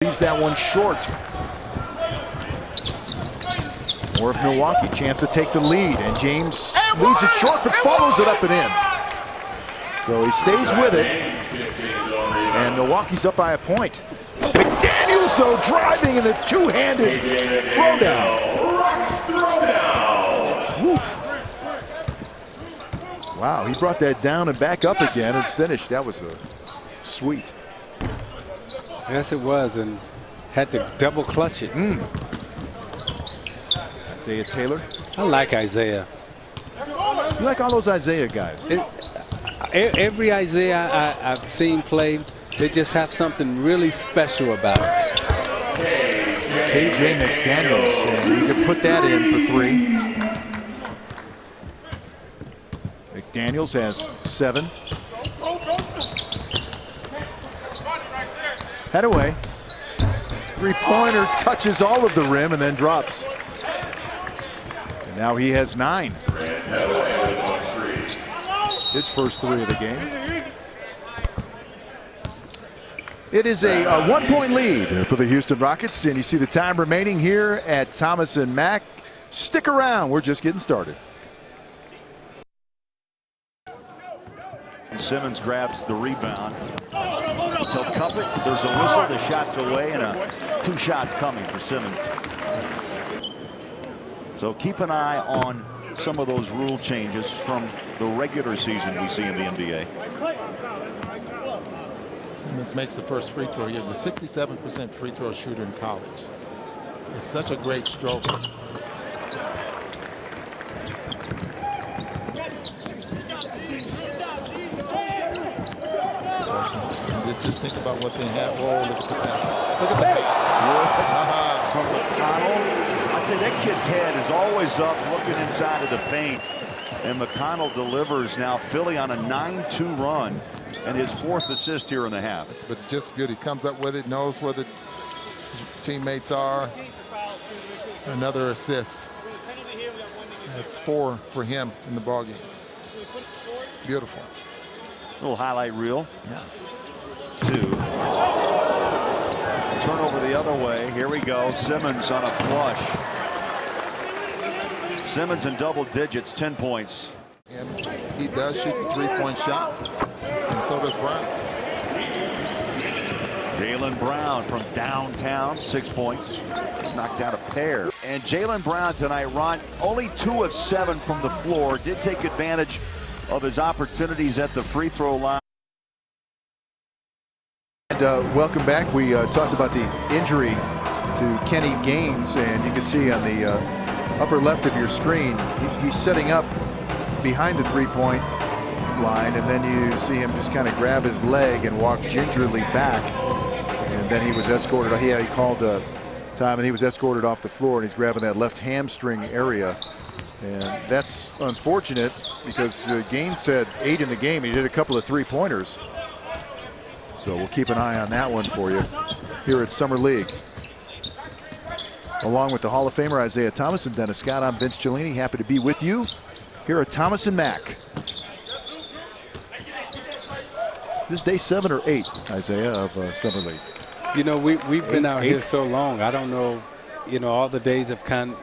Leaves that one short. More of Milwaukee, chance to take the lead, and James leaves it short but follows it up and in. So he stays with it, and Milwaukee's up by a point. McDaniels, though, driving in the two-handed throwdown. Wow, he brought that down and back up again and finished. That was sweet. Yes, it was, and had to double clutch it. Isaiah Taylor. I like Isaiah. You like all those Isaiah guys? Every Isaiah I've seen play, they just have something really special about it. KJ McDaniels, and you can put that in for 3. McDaniels has 7. Head away. 3-pointer touches all of the rim and then drops. And now he has 9. His first 3 of the game. It is a 1-point lead for the Houston Rockets, and you see the time remaining here at Thomas and Mack. Stick around, we're just getting started. Simmons grabs the rebound. He'll cup it. There's a whistle. The shot's away, and 2 shots coming for Simmons. So keep an eye on some of those rule changes from the regular season we see in the NBA. Simmons makes the first free throw. He was a 67% free throw shooter in college. It's such a great stroke. Just think about what they have. Oh, look at the pass. Look at the pass. From McConnell. I'd say that kid's head is always up looking inside of the paint. And McConnell delivers now. Philly on a 9-2 run and his 4th assist here in the half. But it's just good. He comes up with it, knows where the teammates are. Another assist. That's 4 for him in the ballgame. Beautiful. Little highlight reel. Yeah. 2. Turnover the other way. Here we go. Simmons on a flush. Simmons in double digits, 10 points. And he does shoot the 3-point shot, and so does Brown. Jaylen Brown from downtown, 6 points. He's knocked out a pair. And Jaylen Brown tonight, Ron, only 2 of 7 from the floor. Did take advantage of his opportunities at the free throw line. Welcome back. We talked about the injury to Kenny Gaines, and you can see on the upper left of your screen, he's setting up behind the 3-point line, and then you see him just kind of grab his leg and walk gingerly back, and then he was escorted. He called time, and he was escorted off the floor, and he's grabbing that left hamstring area, and that's unfortunate because Gaines had 8 in the game. He did a couple of 3-pointers. So we'll keep an eye on that one for you here at Summer League. Along with the Hall of Famer Isaiah Thomas and Dennis Scott, I'm Vince Cellini. Happy to be with you here at Thomas and Mack. This day 7 or 8, Isaiah, of Summer League. You know, we've been out here so long. I don't know. You know, all the days have kind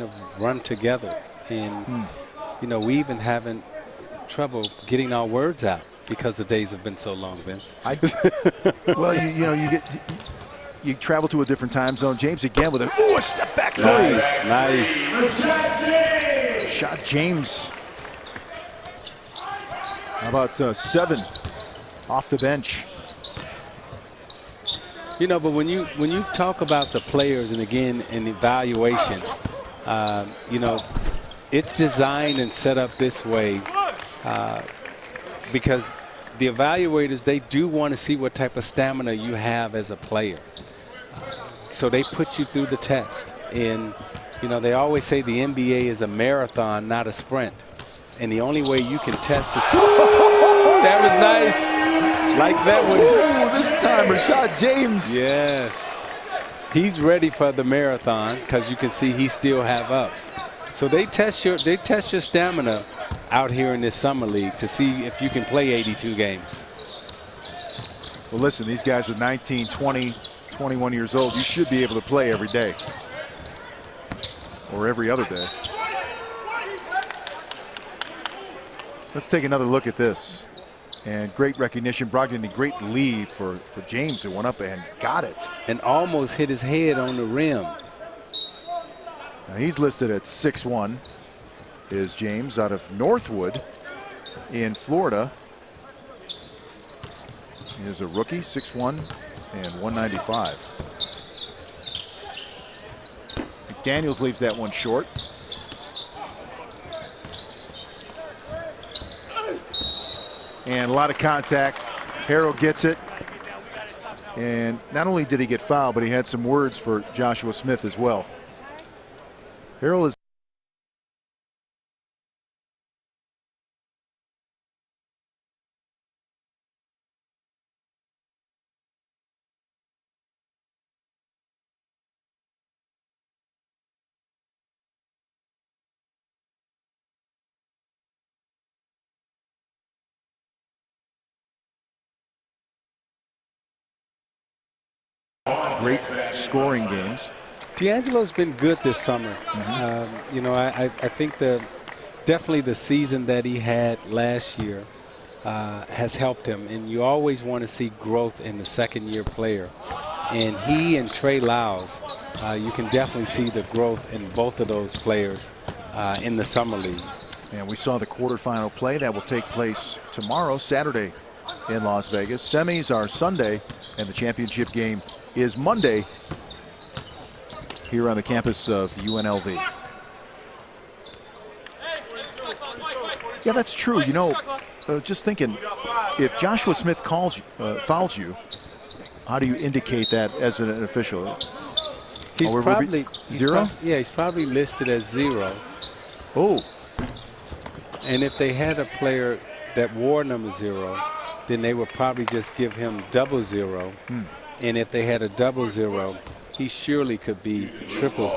of run together, and you know, we even having trouble getting our words out because the days have been so long, Vince. Well, you travel to a different time zone. James again with a step back 3. Nice. Shot James. How about 7 off the bench? You know, but when you talk about the players, and again in evaluation, you know, it's designed and set up this way because the evaluators, they do want to see what type of stamina you have as a player. So they put you through the test. And, you know, they always say the NBA is a marathon, not a sprint. And the only way you can test is... that was nice. Like that one. This time, Rashad James. Yes. He's ready for the marathon because you can see he still have ups. So they test your stamina out here in this summer league to see if you can play 82 games. Well, listen, these guys are 19, 20, 21 years old, you should be able to play every day or every other day. Let's take another look at this. And great recognition. Brogdon, the great lead for James, who went up and got it. And almost hit his head on the rim. Now he's listed at 6'1", is James, out of Northwood in Florida. He is a rookie, 6'1" and 195. McDaniels leaves that one short. And a lot of contact. Harrell gets it. And not only did he get fouled, but he had some words for Joshua Smith as well. Harrell is great scoring games. D'Angelo's been good this summer. You know, I think definitely the season that he had last year has helped him. And you always want to see growth in the second-year player. And he and Trey Lyles, you can definitely see the growth in both of those players in the summer league. And we saw the quarterfinal play that will take place tomorrow, Saturday, in Las Vegas. Semis are Sunday, and the championship game is Monday here on the campus of UNLV. Yeah, that's true. You know, just thinking, if Joshua Smith fouls you, how do you indicate that as an official? He's probably zero? Yeah, he's probably listed as 0. Oh. And if they had a player that wore number 0, then they would probably just give him 00. And if they had a 00, he surely could be 000.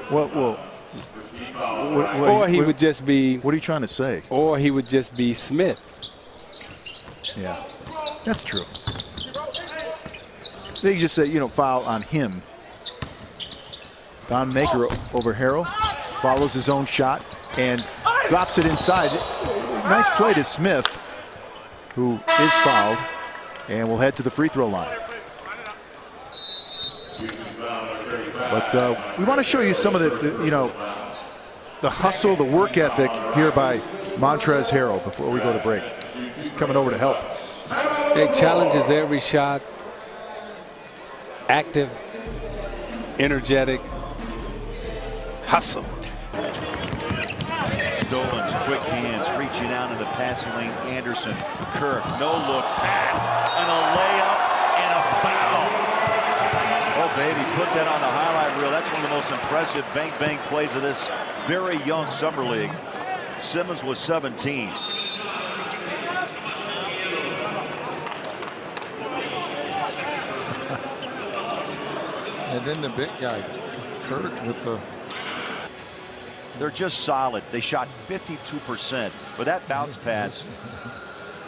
Well, or he would just be. What are you trying to say? Or he would just be Smith. Yeah, that's true. They just say, you know, foul on him. Von Maker over Harrell, follows his own shot and drops it inside. Nice play to Smith, who is fouled, and will head to the free throw line. But we want to show you some of the hustle, the work ethic here by Montrezl Harrell before we go to break. Coming over to help. He challenges every shot. Active, energetic, hustle. Stolen's quick hands reaching out in the passing lane. Anderson, Kirk, no look pass, and a layup and a foul. Oh baby, put that on the highlight reel. That's one of the most impressive bang plays of this very young summer league. Simmons was 17. And then the big guy, Kirk, with the. They're just solid. They shot 52%, but that bounce pass,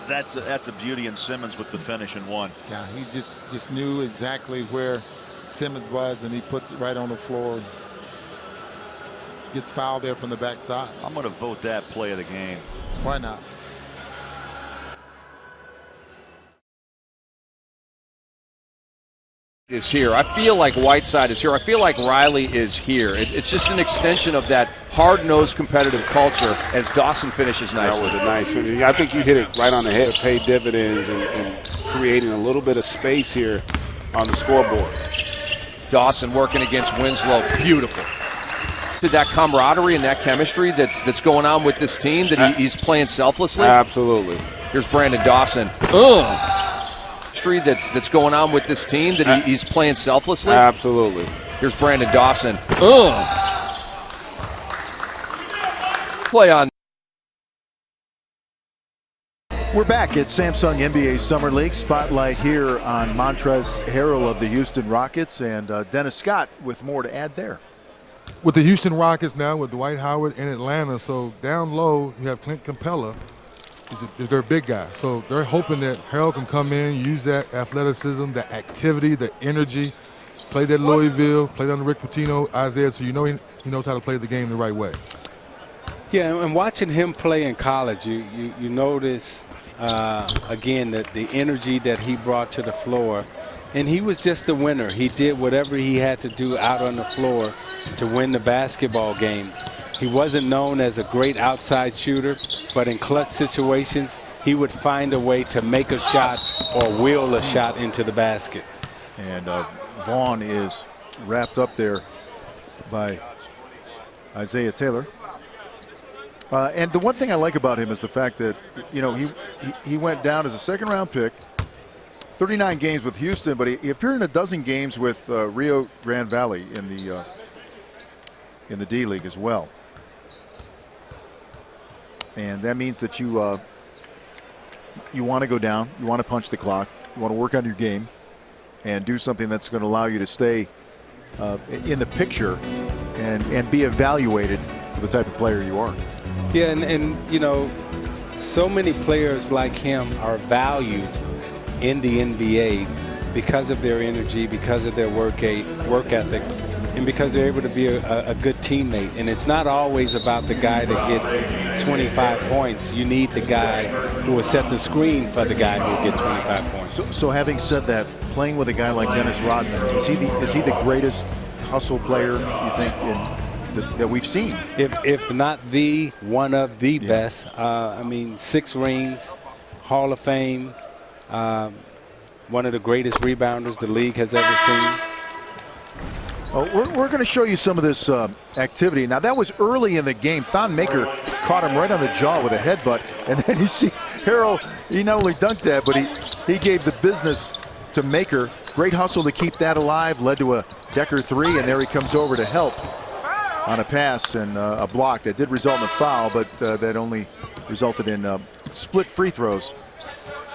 that's a beauty in Simmons with the finish in one. Yeah, he just knew exactly where Simmons was, and he puts it right on the floor. Gets fouled there from the backside. I'm going to vote that play of the game. Why not? Is here. I feel like Whiteside is here. I feel like Riley is here. It's just an extension of that hard-nosed competitive culture as Dawson finishes nicely. That was a nice finish. I think you hit it right on the head. Paid dividends and creating a little bit of space here on the scoreboard. Dawson working against Winslow. Beautiful. Did that camaraderie and that chemistry that's going on with this team that he's playing selflessly? Absolutely. Here's Brandon Dawson. That's going on with this team that he's playing selflessly? Absolutely. Here's Brandon Dawson. Play on. We're back at Samsung NBA Summer League. Spotlight here on Montrezl Harrell of the Houston Rockets, and Dennis Scott with more to add there. With the Houston Rockets now with Dwight Howard in Atlanta, so down low you have Clint Capella is their big guy. So they're hoping that Harold can come in, use that athleticism, that activity, the energy, played at Louisville, played under Rick Pitino, Isaiah, so you know he knows how to play the game the right way. Yeah, and watching him play in college, you notice, again, that the energy that he brought to the floor. And he was just a winner. He did whatever he had to do out on the floor to win the basketball game. He wasn't known as a great outside shooter, but in clutch situations, he would find a way to make a shot or wheel a shot into the basket. And Vaughn is wrapped up there by Isaiah Taylor. And the one thing I like about him is the fact that, you know, he went down as a second-round pick, 39 games with Houston, but he appeared in a dozen games with Rio Grande Valley in the D League as well. And that means that you want to go down, you want to punch the clock, you want to work on your game, and do something that's going to allow you to stay in the picture and be evaluated for the type of player you are. Yeah, and you know, so many players like him are valued in the NBA because of their energy, because of their work ethic, and because they're able to be a good teammate. And it's not always about the guy that gets 25 points. You need the guy who will set the screen for the guy who will get 25 points. So having said that, playing with a guy like Dennis Rodman, is he the greatest hustle player, you think, that we've seen? If not the one of the best. I mean, 6 rings, Hall of Fame, one of the greatest rebounders the league has ever seen. Well, we're going to show you some of this activity. Now, that was early in the game. Thon Maker caught him right on the jaw with a headbutt. And then you see Harold, he not only dunked that, but he gave the business to Maker. Great hustle to keep that alive. Led to a Decker 3, and there he comes over to help on a pass and a block that did result in a foul, but that only resulted in split free throws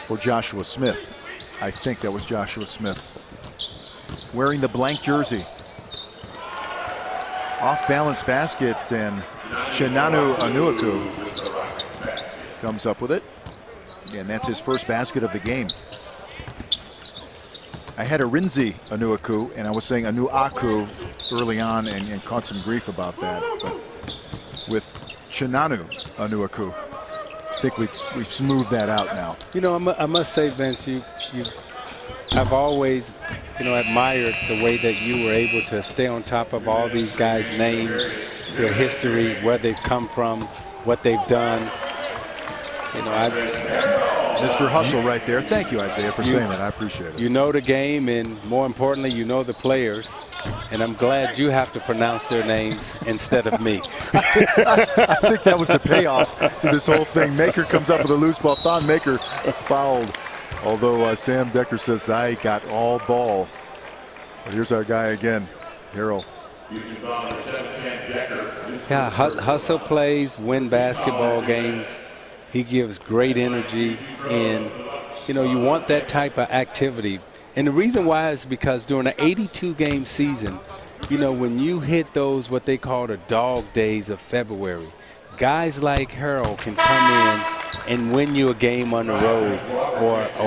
for Joshua Smith. I think that was Joshua Smith wearing the blank jersey. Off-balance basket, and Chinanu Anuaku comes up with it. And that's his first basket of the game. I had Arinze Anuaku, and I was saying Anuaku early on and caught some grief about that. But with Chinanu Anuaku, I think we've smoothed that out now. You know, I must say, Vince, I've always, you know, admired the way that you were able to stay on top of all these guys' names, their history, where they've come from, what they've done. You know, Mr. Hustle right there. Thank you, Isaiah, for saying that. I appreciate it. You know the game, and more importantly, you know the players. And I'm glad you have to pronounce their names instead of me. I think that was the payoff to this whole thing. Maker comes up with a loose ball. Thon Maker fouled. Although Sam Decker says, I got all ball. But here's our guy again, Harold. Yeah, hustle plays, win basketball games. He gives great energy, and, you know, you want that type of activity. And the reason why is because during an 82-game season, you know, when you hit those what they call the dog days of February, guys like Harold can come in and win you a game on the road or